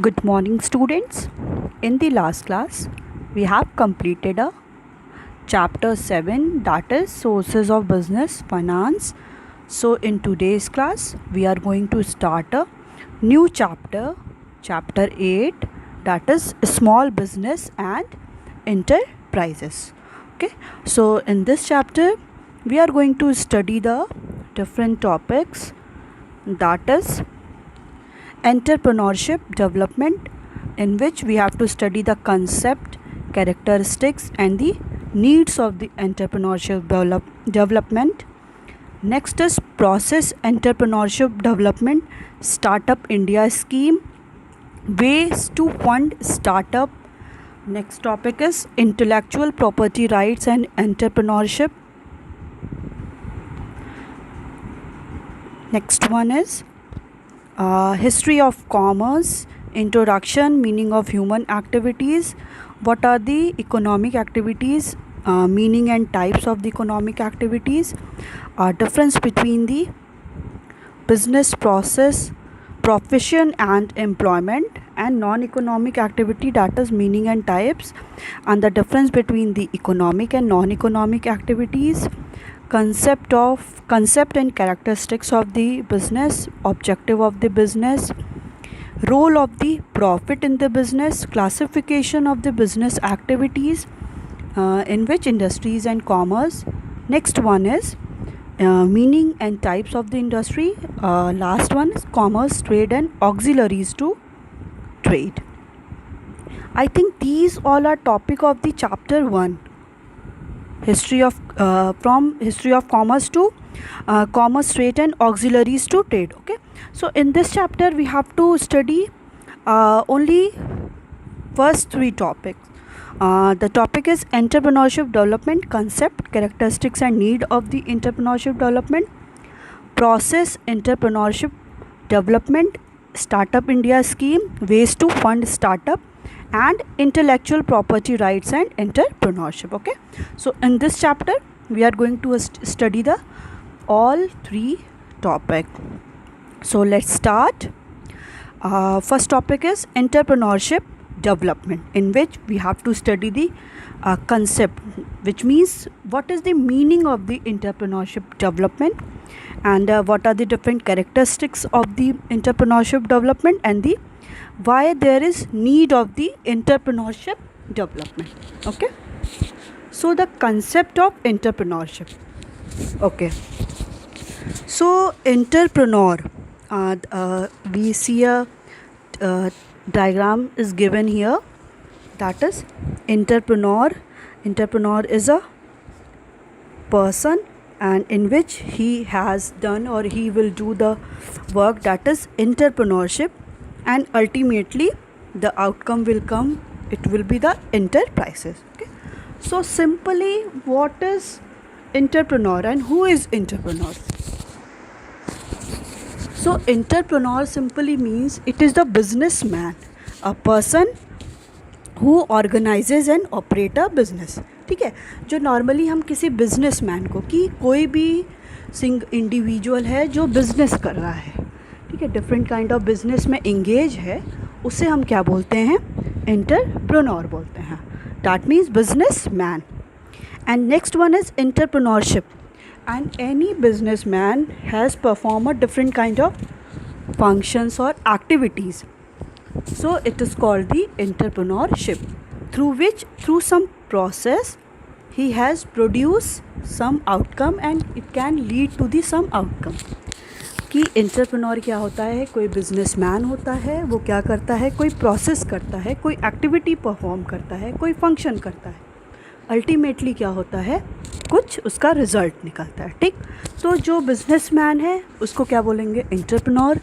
Good morning, students. In the last class, we have completed a chapter 7, that is sources of business finance. So, in today's class, we are going to start a new chapter, chapter 8, that is small business and enterprises. Okay, so in this chapter, we are going to study the different topics, that is entrepreneurship development, in which we have to study the concept, characteristics and the needs of the entrepreneurship development. Next is process entrepreneurship development, startup India scheme, ways to fund startup. Next topic is intellectual property rights and entrepreneurship. Next one is history of commerce, introduction, meaning of human activities, what are the economic activities, meaning and types of the economic activities, difference between the business process, profession and employment, and non-economic activity, that is meaning and types, and the difference between the economic and non-economic activities, concept and characteristics of the business, objective of the business, role of the profit in the business, classification of the business activities, in which industries and commerce. Next one is meaning and types of the industry. Last one is commerce, trade and auxiliaries to trade. I think these all are topic of the chapter 1, history of from history of commerce to commerce, trade and auxiliaries to trade. Okay, so in this chapter we have to study only first 3 topics. The topic is entrepreneurship development, concept, characteristics and need of the entrepreneurship development, process entrepreneurship development, startup India scheme, ways to fund startup, and intellectual property rights and entrepreneurship. Okay, so in this chapter we are going to study the all 3 topic. So let's start. First topic is entrepreneurship development, in which we have to study the concept, which means what is the meaning of the entrepreneurship development, and what are the different characteristics of the entrepreneurship development, and the why there is need of the entrepreneurship development. Okay, so the concept of entrepreneurship. Okay, so entrepreneur, we see a diagram is given here, that is entrepreneur is a person and in which he has done or he will do the work, that is entrepreneurship, and ultimately the outcome will come, it will be the enterprises. Okay, so simply what is entrepreneur and who is entrepreneur? So entrepreneur simply means it is the businessman, a person who organizes and operate a business. ठीक है, जो normally हम किसी businessman को, कि कोई भी individual है जो बिजनेस कर रहा है, ठीक है, डिफरेंट काइंड ऑफ बिजनेस में इंगेज है, उसे हम क्या बोलते हैं? एंटरप्रेन्योर बोलते हैं. That means business man. And next one is entrepreneurship. And any businessman has performed a different kind of functions or activities, so it is called the entrepreneurship, through some process he has produced some outcome and it can lead to the some outcome. कि entrepreneur क्या होता है? कोई businessman होता है, वो क्या करता है? कोई प्रोसेस करता है, कोई एक्टिविटी परफॉर्म करता है, कोई फंक्शन करता है, अल्टीमेटली क्या होता है? कुछ उसका रिजल्ट निकलता है. ठीक, तो जो बिजनेसमैन है उसको क्या बोलेंगे? एंटरप्रेन्योर.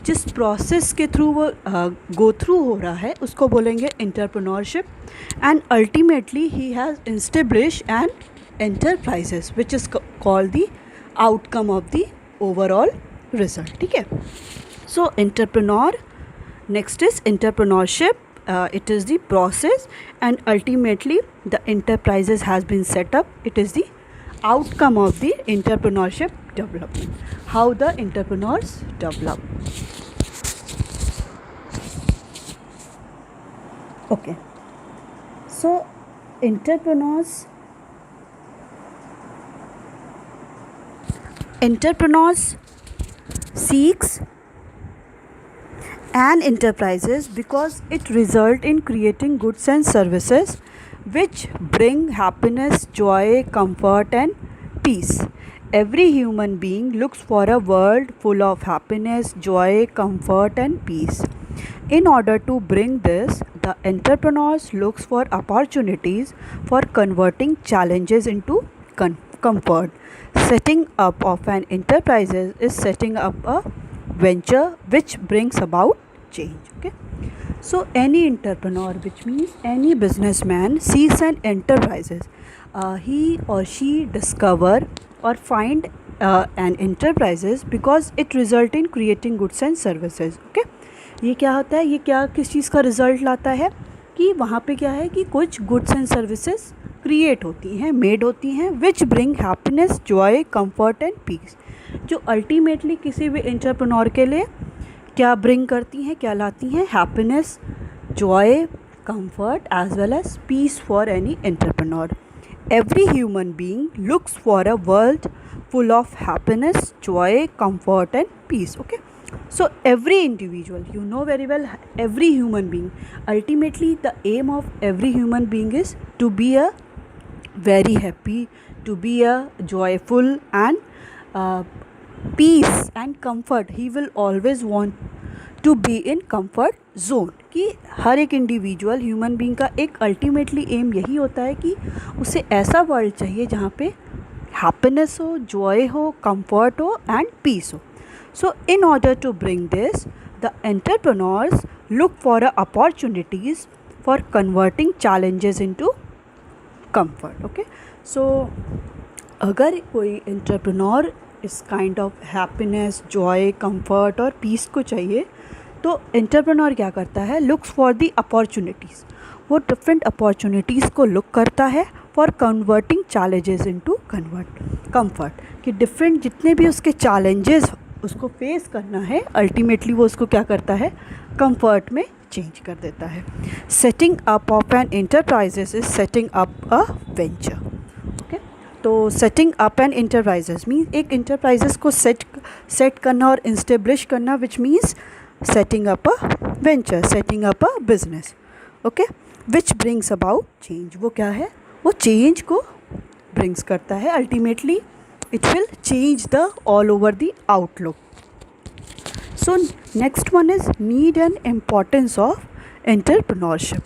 जिस प्रोसेस के थ्रू वो गो थ्रू हो रहा है उसको बोलेंगे entrepreneurship. And ultimately he has establish an enterprises which is called the outcome of the overall result. ठीक है, so entrepreneur. Next is entrepreneurship. It is the process and ultimately the enterprises has been set up. It is the outcome of the entrepreneurship development. How the entrepreneurs develop. Okay, so entrepreneurs seeks and enterprises because it result in creating goods and services which bring happiness, joy, comfort and peace. Every human being looks for a world full of happiness, joy, comfort and peace. In order to bring this, the entrepreneurs looks for opportunities for converting challenges into comfort. Setting up of an enterprise is setting up a venture which brings about change. Okay, so any entrepreneur, which means any businessman, sees an enterprises. He or she discover or find an enterprises because it result in creating goods and services. Okay, ये क्या होता है, ये क्या किस चीज़ का result लाता है कि वहाँ पे क्या है कि कुछ गुड्स एंड सर्विसेज क्रिएट होती हैं, मेड होती हैं, which bring happiness, joy, comfort and peace, जो अल्टीमेटली किसी भी एंटरप्रेन्योर के लिए क्या ब्रिंग करती हैं, क्या लाती हैं, happiness, joy, comfort as well as peace for any entrepreneur. Every human being looks for a world full of happiness, joy, comfort and peace. Okay, so every individual, you know very well, every human being, ultimately the aim of every human being is to be a very happy, to be a joyful and peace and comfort. He will always want to be in comfort zone. कि हर एक individual human being का एक ultimately M यही होता है कि उसे ऐसा वर्ल्ड चाहिए जहाँ पे हैप्पीनेस हो, जॉय हो, कंफर्ट हो एंड पीस हो. So in order to bring this, the entrepreneurs look for opportunities for converting challenges into comfort. Okay, so अगर कोई एंटरप्रेन्योर इस kind of happiness, joy, comfort और पीस को चाहिए तो एंटरप्रेन्योर क्या करता है, लुक्स फॉर दी अपॉर्चुनिटीज़. वो डिफरेंट अपॉर्चुनिटीज़ को लुक करता है for converting challenges into comfort. कि डिफरेंट जितने भी उसके चैलेंजेस उसको फेस करना है, अल्टीमेटली वो उसको क्या करता है, कंफर्ट में चेंज कर देता है. Setting up of an enterprises is setting up a venture. Okay, तो setting up an enterprises means एक एंटरप्राइजेस को सेट करना और इंस्टेब्लिश करना, which means setting up a venture, setting up a business. Okay, which brings about change. वो क्या है, वो change को brings करता है. Ultimately it will change the all over the outlook. So next one is need and importance of entrepreneurship.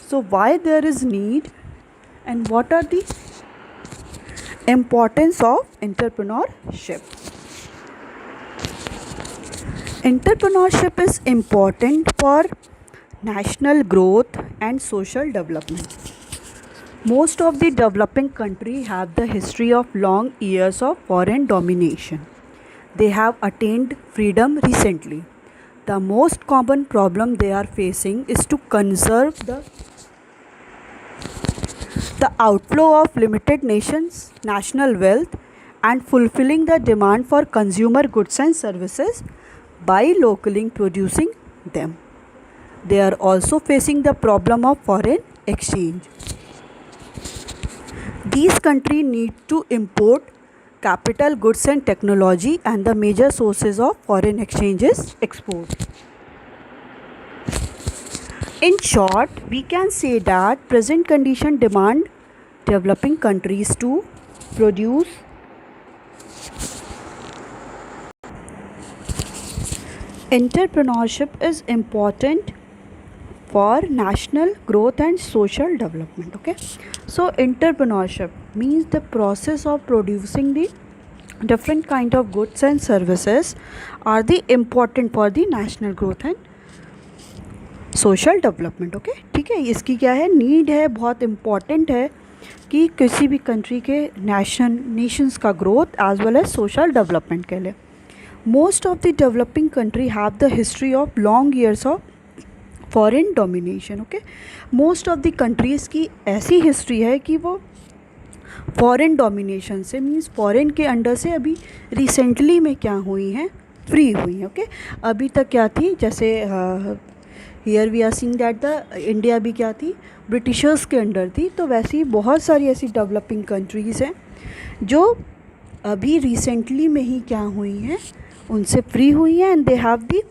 So why there is need and what are the importance of entrepreneurship. Entrepreneurship is important for national growth and social development. Most of the developing countries have the history of long years of foreign domination. They have attained freedom recently. The most common problem they are facing is to conserve the outflow of limited national wealth and fulfilling the demand for consumer goods and services by locally producing them. They are also facing the problem of foreign exchange. These countries need to import capital goods and technology, and the major sources of foreign exchange is export. In short, we can say that present condition demand developing countries to produce entrepreneurship is important for national growth and social development. Okay, so entrepreneurship means the process of producing the different kind of goods and services are the important for the national growth and social development. Okay, ठीक है, इसकी क्या है, need है, बहुत important है कि किसी भी कंट्री के नेशंस का growth as well as social development के लिए. Most of the developing country have the history of long years of foreign domination. Okay, most of the countries की ऐसी हिस्ट्री है कि वो फॉरेन डोमिनेशन से मीन्स फॉरेन के अंडर से अभी रिसेंटली में क्या हुई हैं, फ्री हुई हैं. ओके, अभी तक क्या थी, जैसे here we are seeing that the India भी क्या थी, ब्रिटिशर्स के अंडर थी। तो वैसे ही बहुत सारी ऐसी डेवलपिंग कंट्रीज़ हैं जो अभी रिसेंटली में ही क्या हुई हैं, उनसे फ्री हुई हैं, and they have the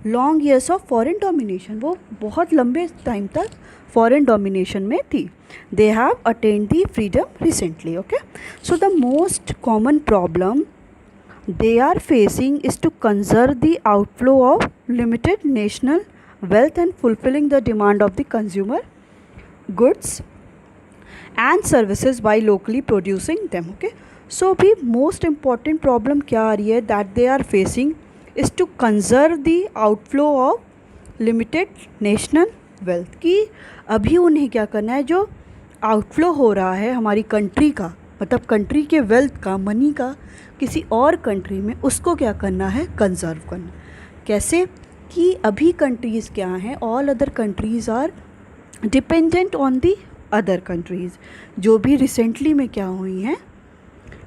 long years of foreign domination. वो बहुत लंबे टाइम तक फॉरेन डोमिनेशन में थी। They have attend the freedom recently. Okay, so the most common problem they are facing is to conserve the outflow of limited national wealth and fulfilling the demand of the consumer goods and services by locally producing them. Okay, so the most important problem क्या आ रही है that they are facing is to conserve the outflow of limited national wealth। कि अभी उन्हें क्या करना है, जो आउटफ्लो हो रहा है हमारी कंट्री का, मतलब कंट्री के वेल्थ का, मनी का किसी और कंट्री में, उसको क्या करना है, कंजर्व करना। कैसे कि अभी कंट्रीज़ क्या हैं, all other countries are dependent on the other countries. जो भी रिसेंटली में क्या हुई हैं,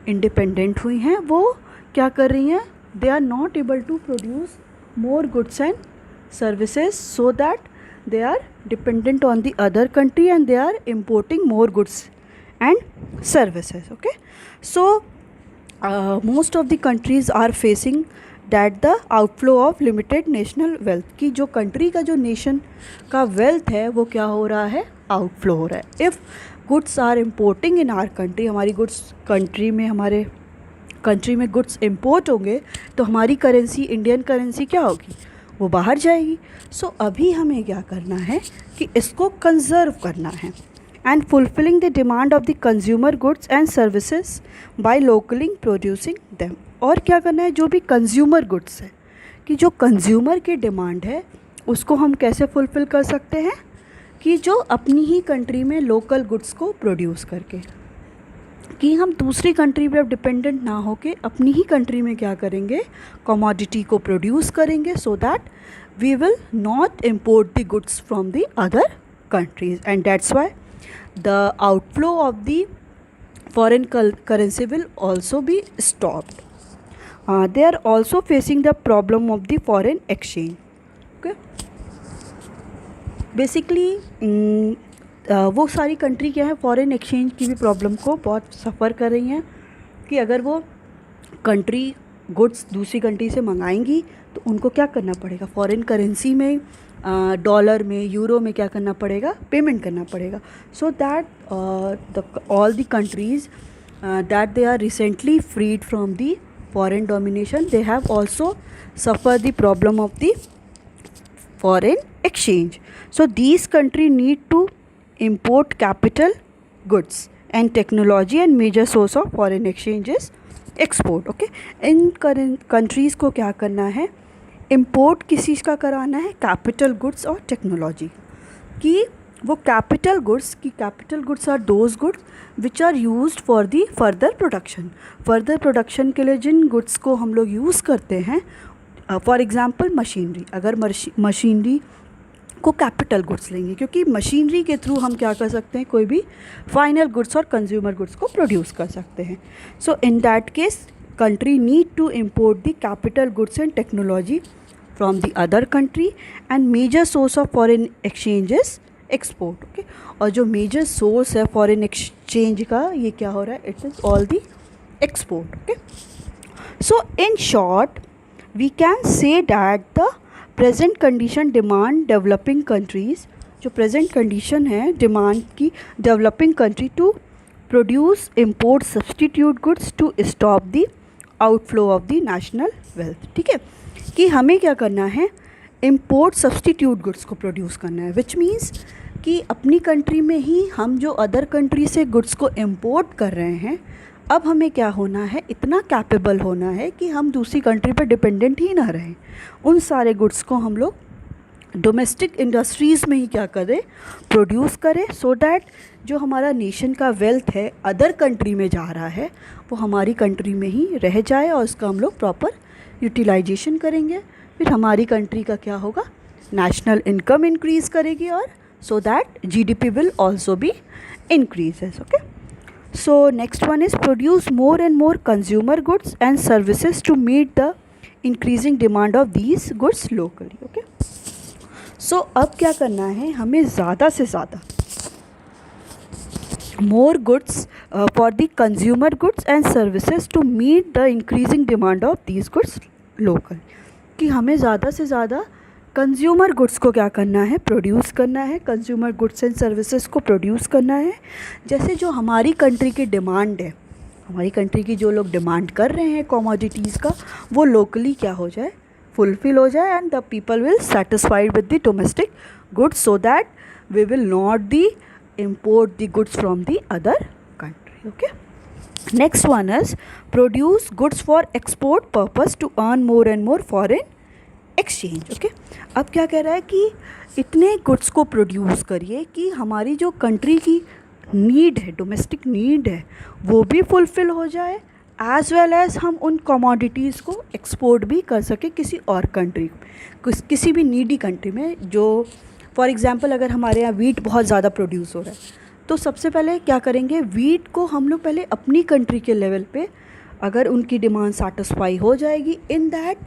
इंडिपेंडेंट हुई हैं, वो क्या कर रही हैं, they are not able to produce more goods and services, so that they are dependent on the other country and they are importing more goods and services. Okay, so most of the countries are facing that the outflow of limited national wealth। कि जो country का, जो nation का wealth है, वो क्या हो रहा है, आउटफ्लो हो रहा है। If goods are importing in our country, हमारी गुड्स कंट्री में, हमारे कंट्री में गुड्स इम्पोर्ट होंगे, तो हमारी करेंसी, इंडियन करेंसी क्या होगी, वो बाहर जाएगी। सो अभी हमें क्या करना है कि इसको कंजर्व करना है, and fulfilling the demand of the consumer goods and services by locally producing them. और क्या करना है, जो भी कंज्यूमर गुड्स है, कि जो कंज्यूमर की डिमांड है उसको हम कैसे फुलफ़िल कर सकते हैं, कि जो अपनी ही कंट्री में लोकल गुड्स को प्रोड्यूस करके, कि हम दूसरी कंट्री पे अब डिपेंडेंट ना होके अपनी ही कंट्री में क्या करेंगे, कमोडिटी को प्रोड्यूस करेंगे, so that we will not import the goods from the other countries, and that's why the outflow of the foreign currency will also be stopped. They are also facing the problem of the foreign exchange. Okay, basically वो सारी country क्या है, foreign exchange की भी problem को बहुत सफ़र कर रही हैं। कि अगर वो कंट्री गुड्स दूसरी कंट्री से मंगाएंगी तो उनको क्या करना पड़ेगा, फॉरेन करेंसी में, डॉलर में, यूरो में क्या करना पड़ेगा, पेमेंट करना पड़ेगा। So that all the countries that they are recently freed from the foreign domination, they have also suffer the problem of the foreign exchange. So these countries need to import capital goods and technology, and major source of foreign exchange is export. Okay, in countries को क्या करना है, import किस चीज़ का कराना है, capital goods और technology। कि वो capital goods, की capital goods are those goods which are used for the further production। further production के लिए जिन goods को हम लोग यूज़ करते हैं, फॉर एग्ज़ाम्पल मशीनरी, अगर मशीनरी को कैपिटल गुड्स लेंगे, क्योंकि मशीनरी के थ्रू हम क्या कर सकते हैं, कोई भी फाइनल गुड्स और कंज्यूमर गुड्स को प्रोड्यूस कर सकते हैं। So in that case country need to import the capital goods and technology from the other country, and major source of foreign exchange is export. Okay, और जो major source है foreign exchange का, ये क्या हो रहा है, it is all the export. Okay, so in short we can say that the present condition demand developing countries, जो present condition है demand की developing country to produce import substitute goods to stop the outflow of the national wealth। ठीक है, कि हमें क्या करना है, import substitute goods को produce करना है, which means कि अपनी कंट्री में ही हम जो अदर कंट्री से गुड्स को इम्पोर्ट कर रहे हैं, अब हमें क्या होना है, इतना कैपेबल होना है कि हम दूसरी कंट्री पर डिपेंडेंट ही ना रहें। उन सारे गुड्स को हम लोग डोमेस्टिक इंडस्ट्रीज़ में ही क्या करें, प्रोड्यूस करें, सो दैट जो हमारा नेशन का वेल्थ है अदर कंट्री में जा रहा है, वो हमारी कंट्री में ही रह जाए, और उसका हम लोग प्रॉपर यूटिलाइजेशन करेंगे। फिर हमारी कंट्री का क्या होगा, नेशनल इनकम इंक्रीज़ करेगी, और so that GDP will also B increases. Okay, so next one is produce more and more consumer goods and services to meet the increasing demand of these goods locally. Okay, सो अब क्या करना है, हमें ज़्यादा से ज़्यादा more goods for the consumer goods and services to meet the increasing demand of these goods local, कि हमें ज़्यादा से ज़्यादा कंज्यूमर गुड्स को क्या करना है, प्रोड्यूस करना है, कंज्यूमर गुड्स एंड सर्विसेज को प्रोड्यूस करना है। जैसे जो हमारी कंट्री की डिमांड है, हमारी कंट्री की जो लोग डिमांड कर रहे हैं कमोडिटीज़ का, वो लोकली क्या हो जाए, फुलफिल हो जाए, and the people will satisfied with the domestic goods so that we will not the import the goods from the other country. Okay, next one is produce goods for export purpose to earn more and more foreign exchange. Okay, अब क्या कह रहा है कि इतने goods को produce करिए कि हमारी जो कंट्री की नीड है, डोमेस्टिक नीड है, वो भी फुलफ़िल हो जाए, एज़ वेल एज़ हम उन कमोडिटीज़ को एक्सपोर्ट भी कर सकें किसी और कंट्री, किसी भी नीडी कंट्री में। जो फॉर एग्ज़ाम्पल अगर हमारे यहाँ वीट बहुत ज़्यादा प्रोड्यूस हो रहा है, तो सबसे पहले क्या करेंगे, वीट को हम लोग पहले अपनी कंट्री के लेवल पे, अगर उनकी डिमांड सेटिस्फाई हो जाएगी, इन दैट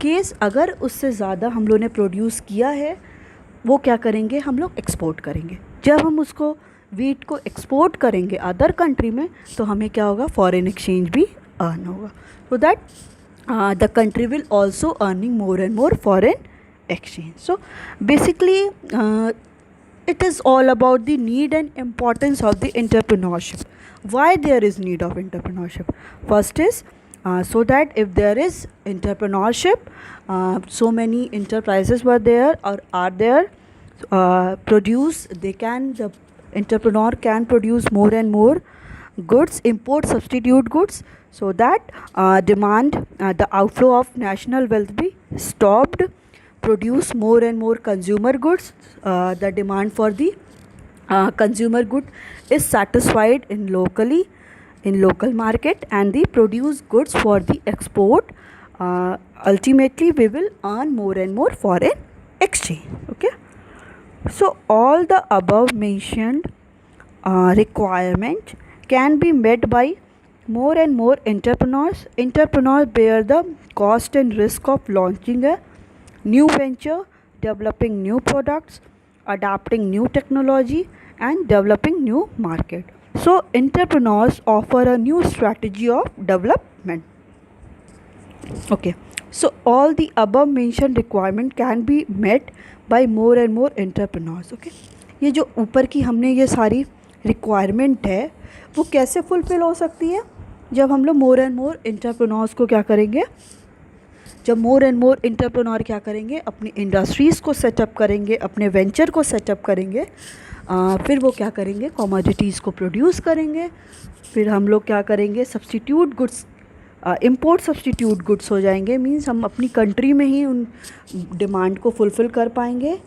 केस अगर उससे ज़्यादा हम लोग ने प्रोड्यूस किया है, वो क्या करेंगे, हम लोग एक्सपोर्ट करेंगे। जब हम उसको वीट को एक्सपोर्ट करेंगे अदर कंट्री में, तो हमें क्या होगा, फॉरेन एक्सचेंज भी अर्न होगा, so that the country will also earning more and more foreign exchange. So basically it is all about the need and importance of the entrepreneurship. Why there is need of entrepreneurship? First is so that if there is entrepreneurship, so many enterprises were there or are there, the entrepreneur can produce more and more goods, import substitute goods, so that the outflow of national wealth be stopped, produce more and more consumer goods, the demand for the consumer good is satisfied in local market, and the produce goods for the export, ultimately we will earn more and more foreign exchange. Okay, so all the above mentioned requirement can be met by more and more entrepreneurs. Entrepreneurs bear the cost and risk of launching a new venture, developing new products, adapting new technology, and developing new market. So entrepreneurs offer a new strategy of development. Okay, so all the above mentioned requirement can be met by more and more entrepreneurs. Okay, ये जो ऊपर की हमने ये सारी requirement है, वो कैसे फुलफ़िल हो सकती है, जब हम लोग मोर एंड मोर एंटरप्रेन्योर्स को क्या करेंगे, जब मोर एंड मोर एंटरप्रेन्योर क्या करेंगे, अपनी इंडस्ट्रीज़ को सेटअप करेंगे, अपने वेंचर को सेटअप करेंगे, फिर वो क्या करेंगे, कमोडिटीज़ को प्रोड्यूस करेंगे, फिर हम लोग क्या करेंगे, substitute goods, import substitute goods हो जाएंगे, मींस हम अपनी कंट्री में ही उन डिमांड को फुलफ़िल कर पाएंगे,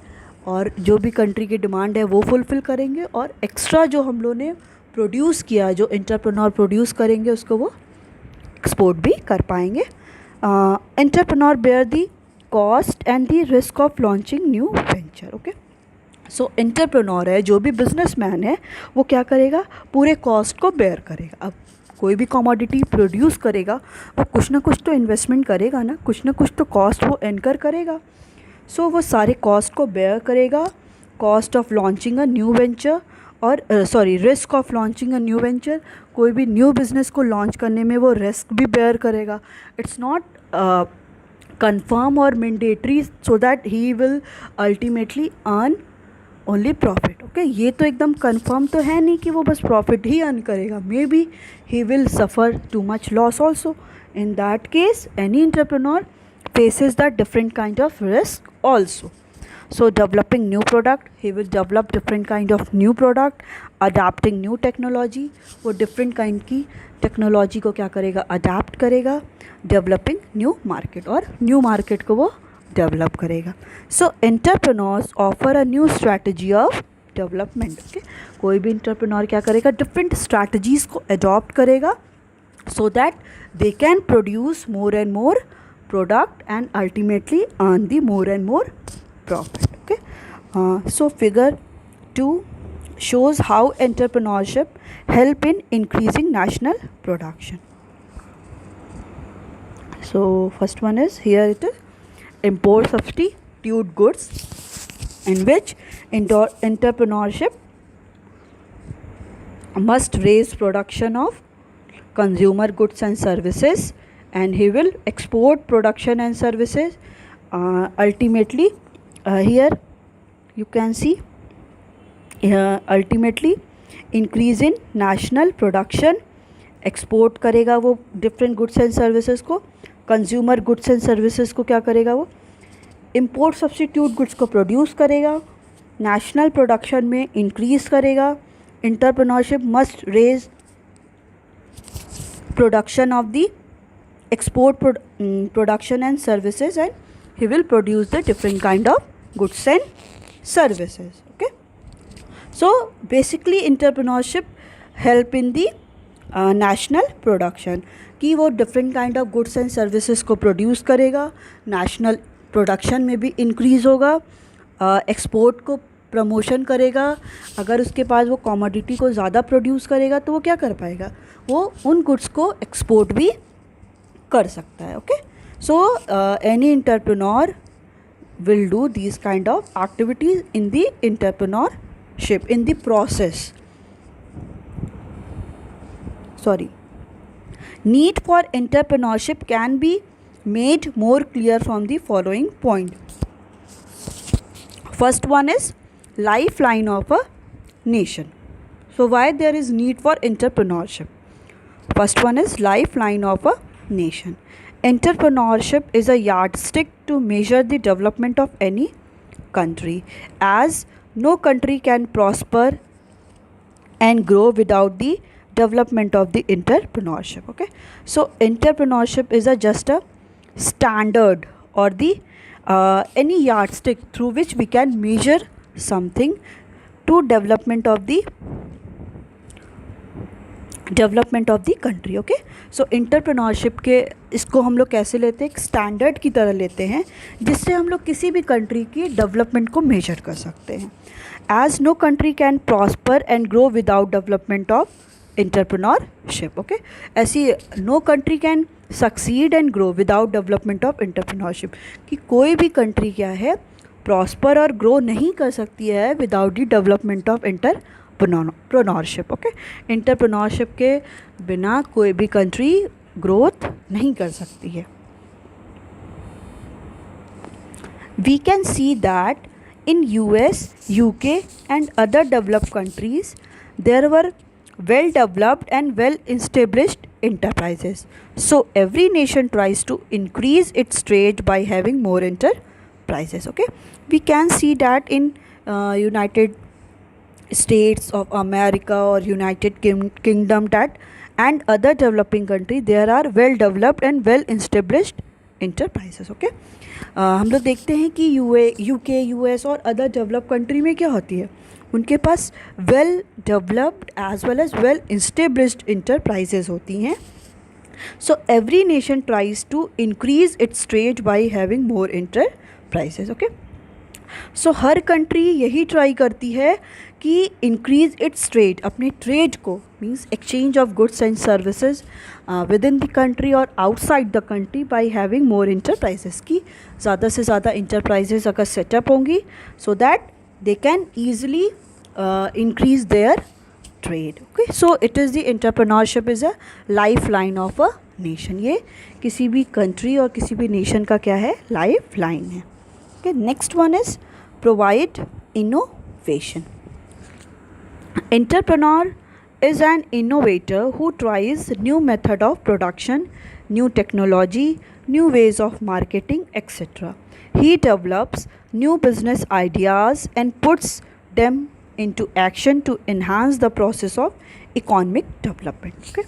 और जो भी कंट्री की डिमांड है वो फुलफ़िल करेंगे, और एक्स्ट्रा जो हम लोग ने प्रोड्यूस किया, जो एंटरप्रेन्योर प्रोड्यूस करेंगे, उसको वो एक्सपोर्ट भी कर पाएंगे. Entrepreneur bear the cost and the risk of launching new venture. Okay, so entrepreneur है, जो भी बिजनेसमैन है, वो क्या करेगा, पूरे कॉस्ट को बेयर करेगा. अब कोई भी कमोडिटी प्रोड्यूस करेगा, वो कुछ ना कुछ तो इन्वेस्टमेंट करेगा ना, कुछ ना कुछ तो कॉस्ट वो इनकर करेगा. सो वो सारे कॉस्ट को बेयर करेगा, cost of launching a new venture, और risk of launching a new venture. कोई भी न्यू बिज़नेस को लॉन्च करने में वो रिस्क भी बेयर करेगा. इट्स नॉट कंफर्म और mandatory so that he will ultimately earn only profit. Okay, ये तो एकदम कंफर्म तो है नहीं कि वो बस प्रॉफिट ही अर्न करेगा. May be he will suffer too much loss also. In that case any entrepreneur faces the different kind of risk also. So developing new product, he will develop different kind of new product. Adapting new technology, वो different kind की technology को क्या करेगा, adapt करेगा. Developing new market, और new market को वो develop करेगा. So entrepreneurs offer a new strategy of development. Okay, कोई भी एंटरप्रेन्योर क्या करेगा, डिफरेंट स्ट्रैटेजीज़ को अडॉप्ट करेगा, so that they can produce more and more product and ultimately earn the more and more profit. Okay, so figure 2 shows how entrepreneurship help in increasing national production. So first one is, here it is import substitute goods. in which entrepreneurship must raise production of consumer goods and services, and he will export production and services. Ultimately, here you can see ultimately increase in national production. Export करेगा वो different goods and services को, consumer goods and services को क्या करेगा वो import substitute goods को produce करेगा, national production में इंक्रीज करेगा. Entrepreneurship must raise production of the export production and services, and he will produce the different kind of goods and services. Okay, so basically entrepreneurship help in the national production कि वो different kind of goods and services को produce करेगा, national production में भी increase होगा, export को promotion करेगा. अगर उसके पास वो commodity को ज़्यादा produce करेगा तो वो क्या कर पाएगा, वो उन goods को export भी कर सकता है. Okay, so any entrepreneur will do these kind of activities in the entrepreneurship, in the process. Need for entrepreneurship can be made more clear from the following point. First one is lifeline of a nation. So why there is need for entrepreneurship? First one is lifeline of a nation. Entrepreneurship is a yardstick to measure the development of any country, as no country can prosper and grow without the development of the entrepreneurship. Okay, so entrepreneurship is just a standard or the any yardstick through which we can measure something to development of the country. Okay, so entrepreneurship के इसको हम लोग कैसे लेते हैं, एक standard की तरह लेते हैं जिससे हम लोग किसी भी कंट्री की डेवलपमेंट को मेजर कर सकते हैं. As no country can prosper and grow without development of entrepreneurship. Okay, ऐसी no country can succeed and grow without development of entrepreneurship कि कोई भी कंट्री क्या है प्रॉस्पर और ग्रो नहीं कर सकती है without the development of entrepreneurship. Okay, entrepreneurship के बिना कोई भी कंट्री ग्रोथ नहीं कर सकती है. We can see that in US, UK and other developed countries there were well developed and well established enterprises. So every nation tries to increase its trade by having more enterprises. Okay, we can see that in United States of America or United Kingdom that and other developing country there are well developed and well established enterprises. Okay, हम लोग देखते हैं कि UK US और other develop country में क्या होती है, उनके पास well developed as well as well established enterprises होती हैं. So every nation tries to increase its trade by having more enterprises. Okay, so हर कंट्री यही ट्राई करती है कि इंक्रीज इट्स ट्रेड, अपने ट्रेड को means exchange of goods and services with in the country और outside the country by having more enterprises की ज़्यादा से ज़्यादा इंटरप्राइजेस अगर सेटअप होंगी so that they can easily increase their trade. Okay, so it is the entrepreneurship is a life line of a nation. ये किसी भी कंट्री और किसी भी नेशन का क्या है, लाइफ लाइन है. Okay, next one is provide innovation. Entrepreneur is an innovator who tries new method of production, new technology, new ways of marketing, etc. He develops new business ideas and puts them into action to enhance the process of economic development. Okay,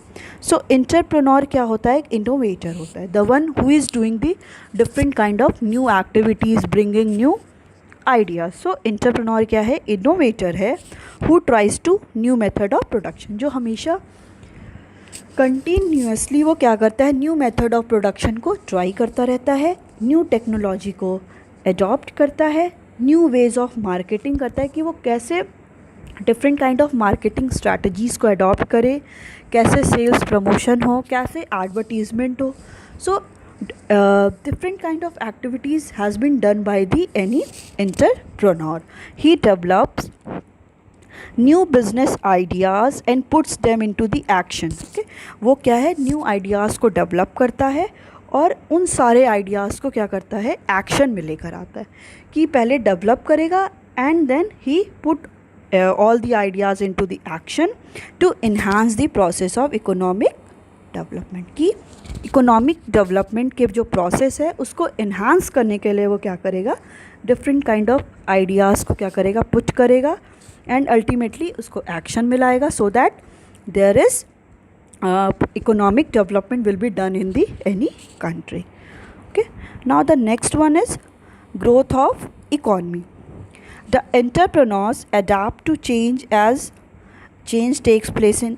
so entrepreneur क्या होता है, innovator होता है, the one who is doing the different kind of new activities, bringing new ideas. So entrepreneur क्या है, innovator है, who tries to new method of production, जो हमेशा कंटिन्यूसली वो क्या करता है, न्यू मेथड ऑफ प्रोडक्शन को ट्राई करता रहता है, न्यू टेक्नोलॉजी को अडॉप्ट करता है, न्यू वेज ऑफ मार्केटिंग करता है कि वो कैसे different kind of marketing strategies को अडॉप्ट करे, कैसे सेल्स प्रमोशन हो, कैसे एडवर्टीजमेंट हो. सो different kind of activities has been done by the any entrepreneur. He develops new business ideas and puts them into the action. Okay, वो क्या है, new ideas को डेवलप करता है और उन सारे आइडियाज़ को क्या करता है, एक्शन में लेकर आता है. कि पहले डेवलप करेगा एंड देन ही put all the ideas into the action to enhance the process of economic development. कि इकोनॉमिक डेवलपमेंट के जो प्रोसेस है उसको इन्हांस करने के लिए वो क्या करेगा, डिफरेंट काइंड ऑफ आइडियाज़ को क्या करेगा, पुट करेगा एंड अल्टीमेटली उसको एक्शन में लाएगा so that there is economic development will be done in the any country. Okay, now the next one is growth of economy. The entrepreneurs adapt to change as change takes place in